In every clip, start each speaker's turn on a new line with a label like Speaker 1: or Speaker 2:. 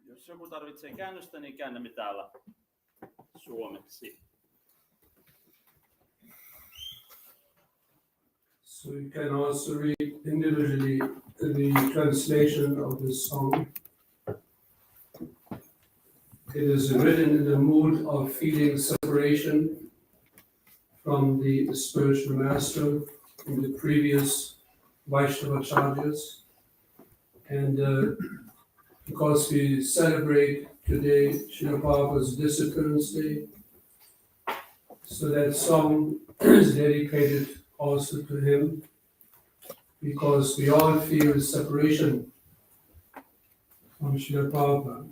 Speaker 1: Jos joku tarvitsee käännöstä, niin käännämme täällä suomeksi.
Speaker 2: So you can also read individually the translation of this song. It is written in the mood of feeling separation from the spiritual master in the previous Vaibhava charges. And because we celebrate today Srila Prabhupada's Disappearance Day, so that song is dedicated also to him, because we all feel separation from Srila Prabhupada.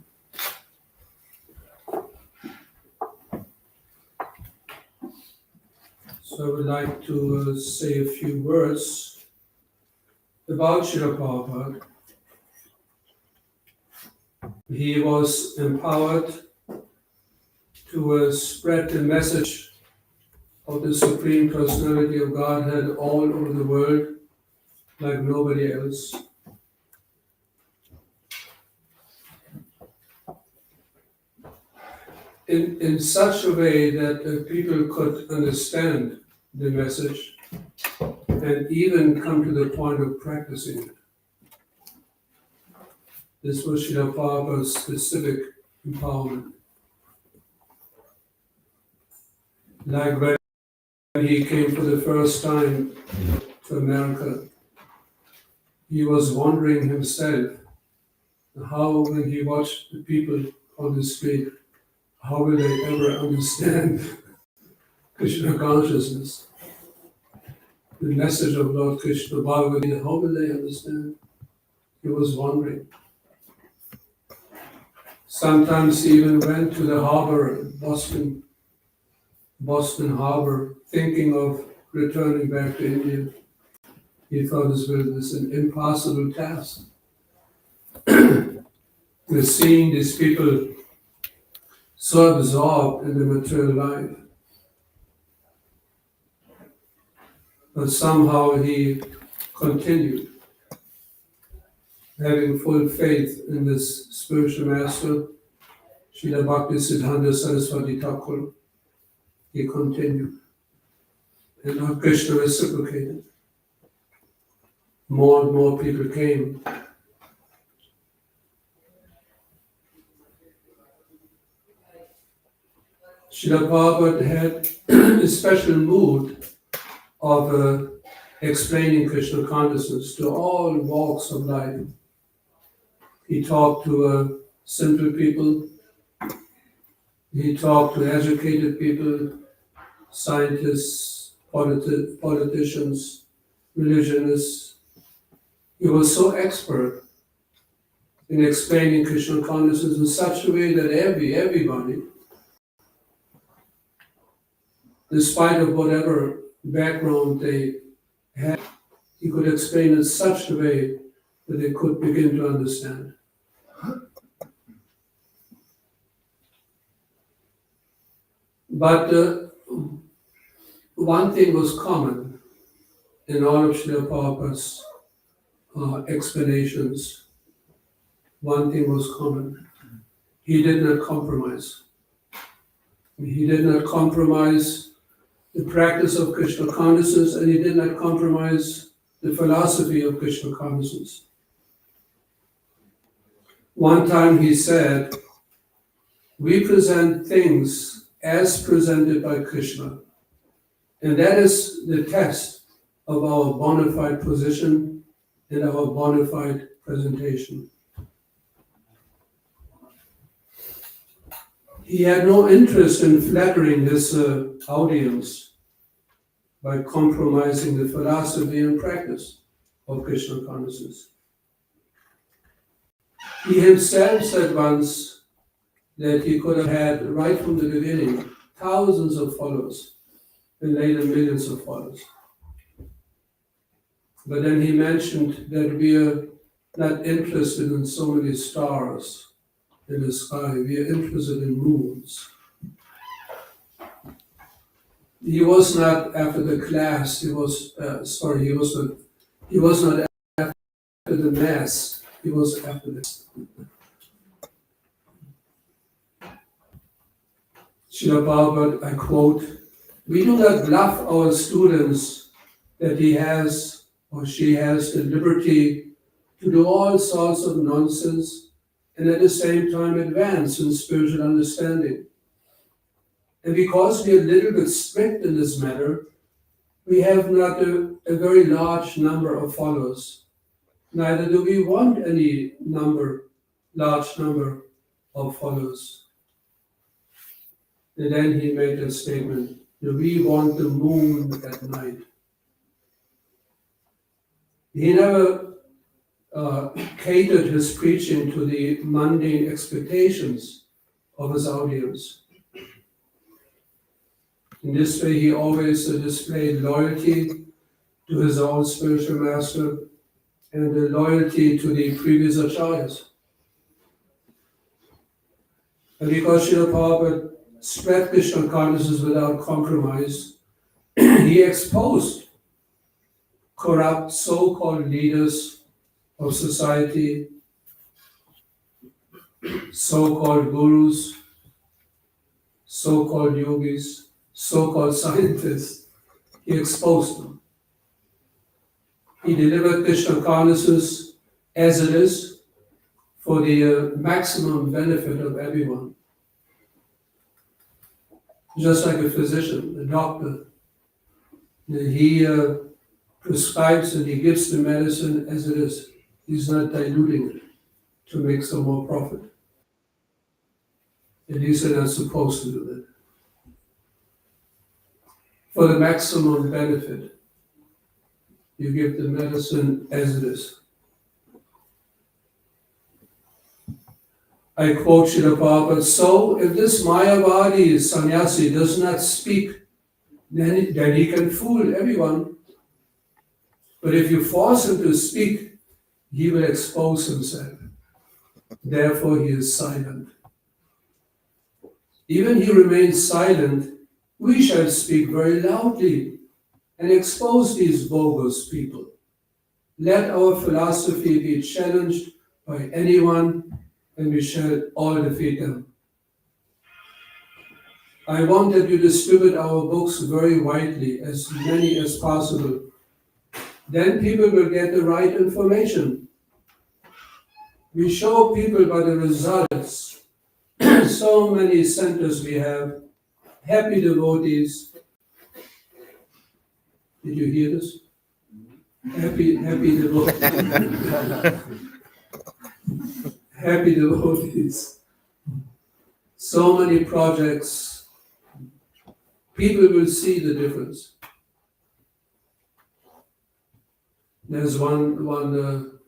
Speaker 2: So I would like to say a few words about Srila Prabhupada. He was empowered to spread the message of the Supreme Personality of Godhead all over the world like nobody else. In such a way that people could understand the message and even come to the point of practicing it. This was Srila Prabhupada's specific empowerment. Like when he came for the first time to America, he was wondering himself how, when he watched the people on the street, how will they ever understand Krishna consciousness? The message of Lord Krishna, Bhagavad Gita, how will they understand? He was wondering. Sometimes he even went to the harbor, Boston Harbor, thinking of returning back to India. He thought this was an impossible task. Seeing these people so absorbed in the material life. But somehow he continued, having full faith in this spiritual master, Srila Bhakti Siddhanta Saraswati Thakur. He continued. And Lord Krishna reciprocated. More and more people came. Srila Prabhupada had a special mood of explaining Krishna consciousness to all walks of life. He talked to simple people, he talked to educated people, scientists, politicians, religionists. He was so expert in explaining Krishna consciousness in such a way that everybody, despite of whatever background they had, he could explain in such a way that they could begin to understand. But one thing was common in all of Srila Prabhupada's explanations. One thing was common. He did not compromise. He did not compromise the practice of Krishna consciousness, and he did not compromise the philosophy of Krishna consciousness. One time he said, we present things as presented by Krishna, and that is the test of our bona fide position and our bona fide presentation. He had no interest in flattering his audience by compromising the philosophy and practice of Krishna consciousness. He himself said once that he could have had, right from the beginning, thousands of followers and later millions of followers. But then he mentioned that we are not interested in so many stars in the sky. We are interested in moons. He was not after the class. He was not after the mass. He was after this. Srila Prabhupada, I quote, we do not bluff our students that he has or she has the liberty to do all sorts of nonsense and at the same time advance in spiritual understanding. And because we are a little bit strict in this matter, we have not a very large number of followers. Neither do we want any large number of followers. And then he made a statement, we want the moon at night. He never catered his preaching to the mundane expectations of his audience. In this way, he always displayed loyalty to his own spiritual master and the loyalty to the previous acharyas. And because Srila Prabhupada spread Krishna consciousness without compromise, he exposed corrupt so-called leaders of society, so-called gurus, so-called yogis, so-called scientists, He exposed them. He delivered Krishna consciousness as it is for the maximum benefit of everyone. Just like a physician, a doctor. He prescribes and he gives the medicine as it is. He's not diluting it to make some more profit. At least they're not supposed to do that. For the maximum benefit, you give the medicine as it is. I quote Srila Prabhupada, so if this Mayavadi sannyasi does not speak, then he can fool everyone. But if you force him to speak, he will expose himself. Therefore he is silent. Even he remains silent, we shall speak very loudly and expose these bogus people. Let our philosophy be challenged by anyone, and we shall all defeat them. I want that you distribute our books very widely, as many as possible. Then people will get the right information. We show people by the results. So many centers we have, happy devotees. Did you hear this? Happy devotees. Happy devotees. So many projects. People will see the difference. There's one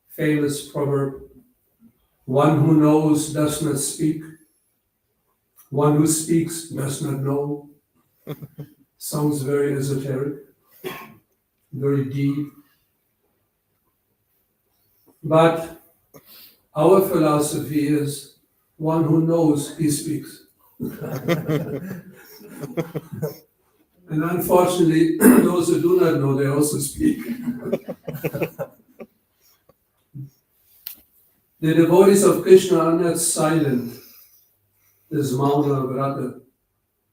Speaker 2: famous proverb: one who knows does not speak. One who speaks does not know. Sounds very esoteric, very deep. But our philosophy is one who knows, he speaks. And unfortunately, those who do not know, they also speak. The devotees of Krishna are not silent. There's Mauna Vrata.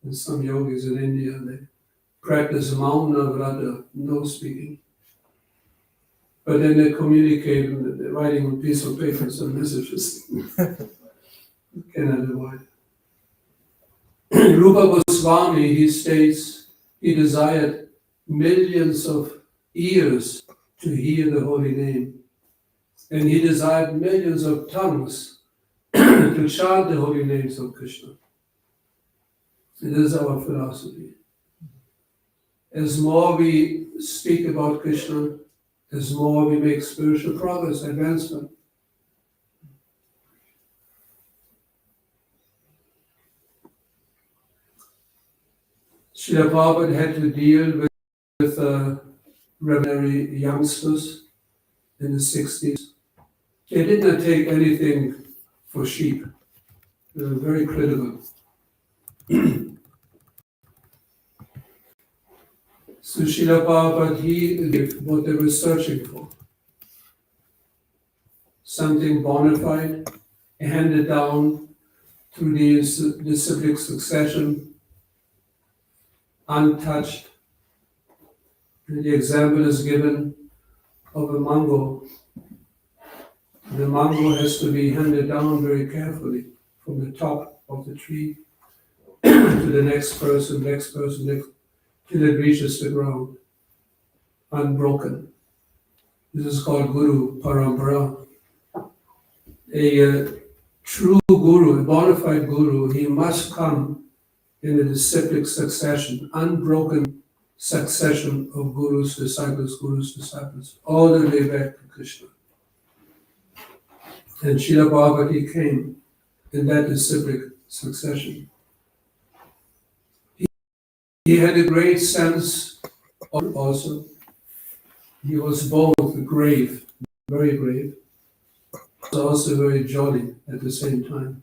Speaker 2: And some yogis in India, they practice Mauna Vrata, no speaking. But then they communicate, they're writing on a piece of paper some messages. Cannot avoid. Rupa Goswami, he states, he desired millions of ears to hear the holy name. And he desired millions of tongues to chant the holy names of Krishna. It is our philosophy. As more we speak about Krishna, as more we make spiritual progress, advancement. Srila Prabhupada had to deal with revolutionary youngsters in the 60s. They did not take anything for sheep. They were very critical. So Srila Prabhupada, he gave what they were searching for. Something bona fide, handed down through the disciplic succession, untouched. And the example is given of a mango. The mango has to be handed down very carefully from the top of the tree to the next person, till it reaches the ground, unbroken. This is called Guru Parampara. A true Guru, a bona fide Guru, he must come in a disciplic succession, unbroken succession of Gurus, disciples, all the way back to Krishna. And Srila Prabhupada, he came in that disciplic succession. He had a great sense of also. He was both grave, very grave, but also very jolly at the same time.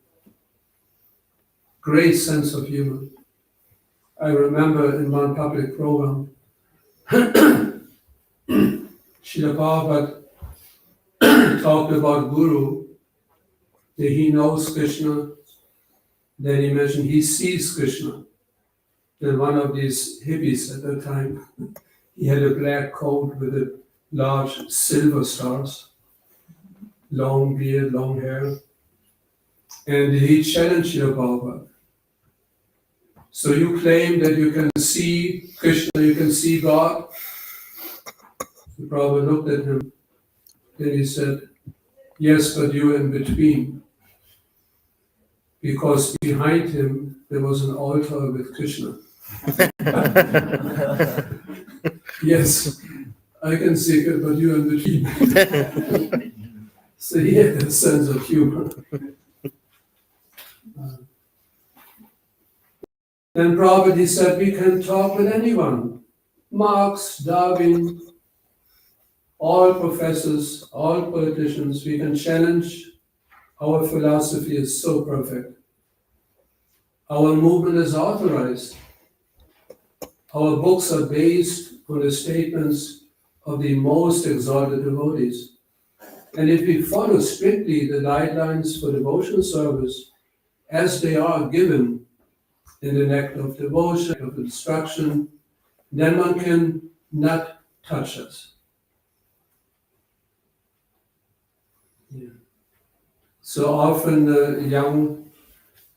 Speaker 2: Great sense of humor. I remember in one public program, Srila Prabhupada talked about Guru, that he knows Krishna, then he mentioned he sees Krishna. then one of these hippies at that time, he had a black coat with a large silver stars, long beard, long hair, and he challenged Prabhupada. So you claim that you can see Krishna, you can see God? The Prabhupada looked at him, and he said, yes, but you're in between. Because behind him there was an altar with Krishna. Yes, I can see it, but you're in between. So he had a sense of humor. Then Prabhupada, he said, we can talk with anyone. Marx, Darwin, all professors, all politicians, we can challenge. Our philosophy is so perfect. Our movement is authorized. Our books are based on the statements of the most exalted devotees. And if we follow strictly the guidelines for devotional service as they are given in the act of devotion, of instruction, then one can not touch us. Yeah. So often young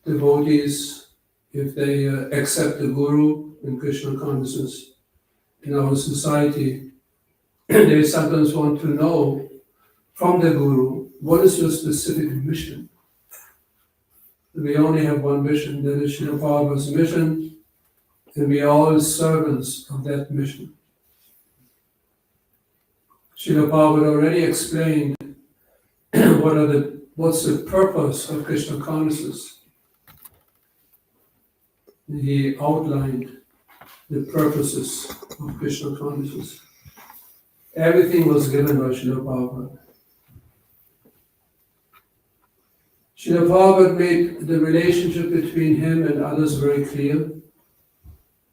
Speaker 2: devotees, if they accept the Guru in Krishna consciousness in our society, they sometimes want to know from the Guru, what is your specific mission? We only have one mission, that is Srila Prabhupada's mission, and we are all servants of that mission. Srila Prabhupada already explained what's the purpose of Krishna consciousness. He outlined the purposes of Krishna consciousness. Everything was given by Srila Prabhupada. Srila Prabhupada made the relationship between him and others very clear.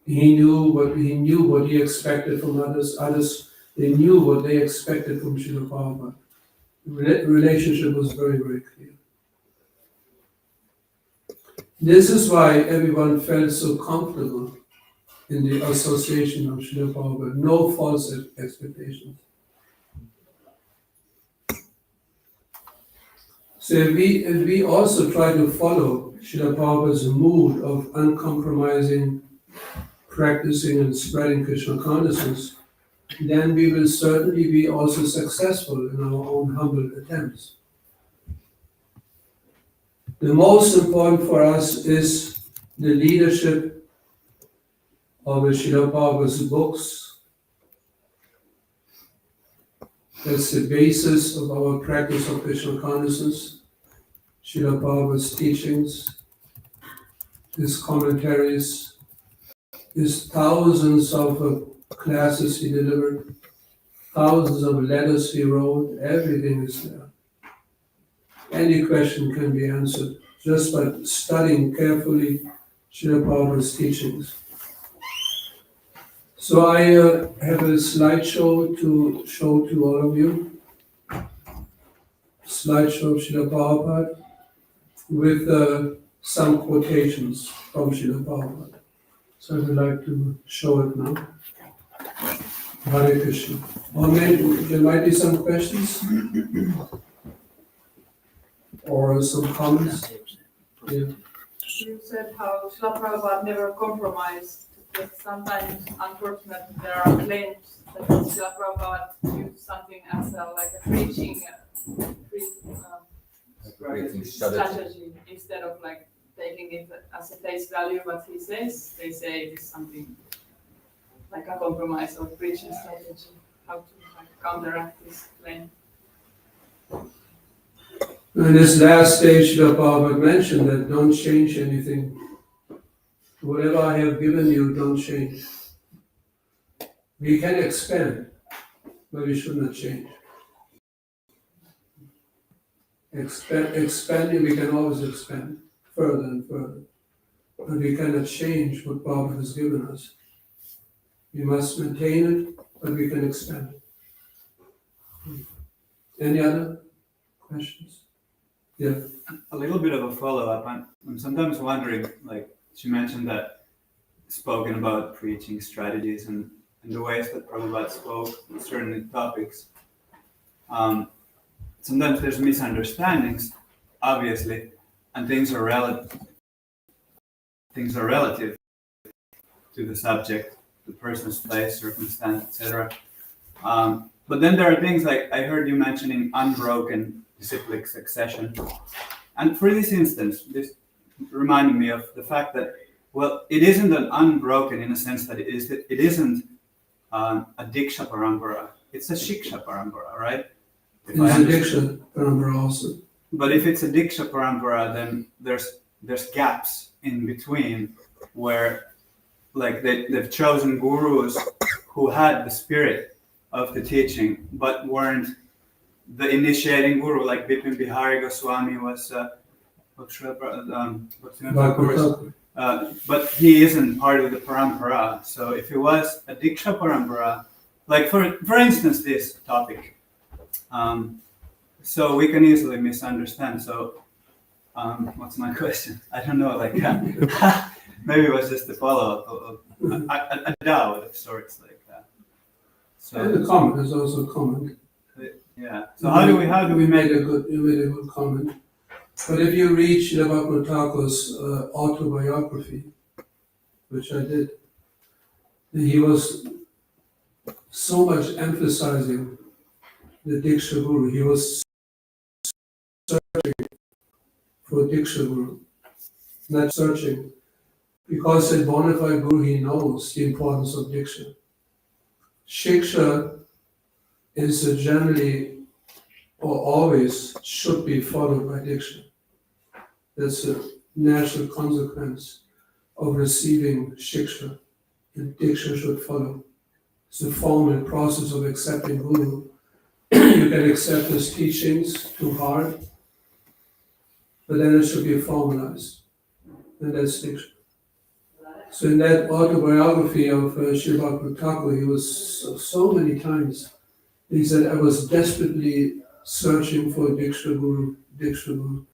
Speaker 2: He knew what he expected from others. Others, they knew what they expected from Srila Prabhupada. The relationship was very, very clear. This is why everyone felt so comfortable in the association of Srila Prabhupada. No false expectations. So if we also try to follow Srila Prabhupada's mood of uncompromising, practicing and spreading Krishna consciousness, then we will certainly be also successful in our own humble attempts. The most important for us is the leadership of the Srila Prabhupada's books. That's the basis of our practice of Krishna consciousness. Srila Prabhupada's teachings, his commentaries, his thousands of classes he delivered, thousands of letters he wrote, everything is there. Any question can be answered just by studying carefully Srila Prabhupada's teachings. So I have a slideshow to show to all of you. Slideshow of Srila Prabhupada with some quotations from Srila Prabhupada. So I would like to show it now. Hare Krishna. Or maybe there might be some questions or some comments. Yeah.
Speaker 3: You said how Srila Prabhupada never compromised, but sometimes, unfortunately, there are claims that Srila Prabhupada used something as like a preaching strategy instead of like taking it as a face value what he says. They say it is something like a compromise or preaching strategy. How to like counteract this claim?
Speaker 2: In this last stage, Srila Prabhupada mentioned that don't change anything. Whatever I have given you, don't change. We can expand, but we should not change. Expanding, we can always expand further and further. But we cannot change what Prabhupada has given us. We must maintain it, but we can expand it. Any other questions? Yeah.
Speaker 4: A little bit of a follow-up. I'm sometimes wondering, like she mentioned that spoken about preaching strategies and the ways that Prabhupada spoke on certain topics. Sometimes there's misunderstandings, obviously, and things are relative to the subject, the person's place, circumstance, etc. But then there are things like I heard you mentioning unbroken disciplic succession. And for this instance, this reminded me of the fact that, well, it isn't an unbroken in a sense that it isn't a Diksha Parampara. It's a Shiksha Parampara, right?
Speaker 2: It's a Diksha Parampara also.
Speaker 4: But if it's a Diksha Parampara, then there's gaps in between where like they've chosen gurus who had the spirit of the teaching, but weren't the initiating guru, like Bipin Bihari Goswami was but he isn't part of the parampara. So if it was a Diksha Parampara, like for instance this topic, so we can easily misunderstand. So what's my question? I don't know, like maybe it was just a follow-up of a doubt of sorts like that. So
Speaker 2: and the comment is also a comment.
Speaker 4: Yeah. So how do we make
Speaker 2: you made a good comment. But if you read Srila Bhakti Thakur's autobiography, which I did, he was so much emphasizing the Diksha Guru. He was searching for a Diksha Guru, not searching, because a bona fide Guru, he knows the importance of Diksha. Shiksha is generally or always should be followed by Diksha. That's a natural consequence of receiving Shiksha, and Diksha should follow. It's a formal process of accepting Guru. You can accept his teachings too hard, but then it should be formalized, and that's Diksha. So in that autobiography of Srila Bhakti Thakur, he was so many times, he said, I was desperately searching for Diksha Guru, Diksha Guru.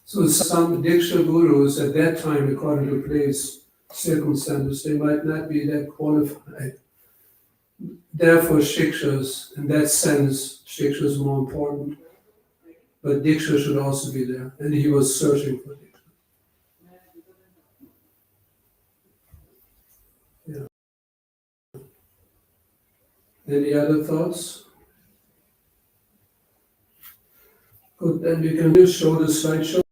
Speaker 2: So some Diksha Gurus at that time, according to place, circumstances, they might not be that qualified. Therefore, Shikshas, in that sense, Shiksha is more important. But Diksha should also be there, and he was searching for Diksha. Yeah. Any other thoughts? Good, then we can just show the slideshow.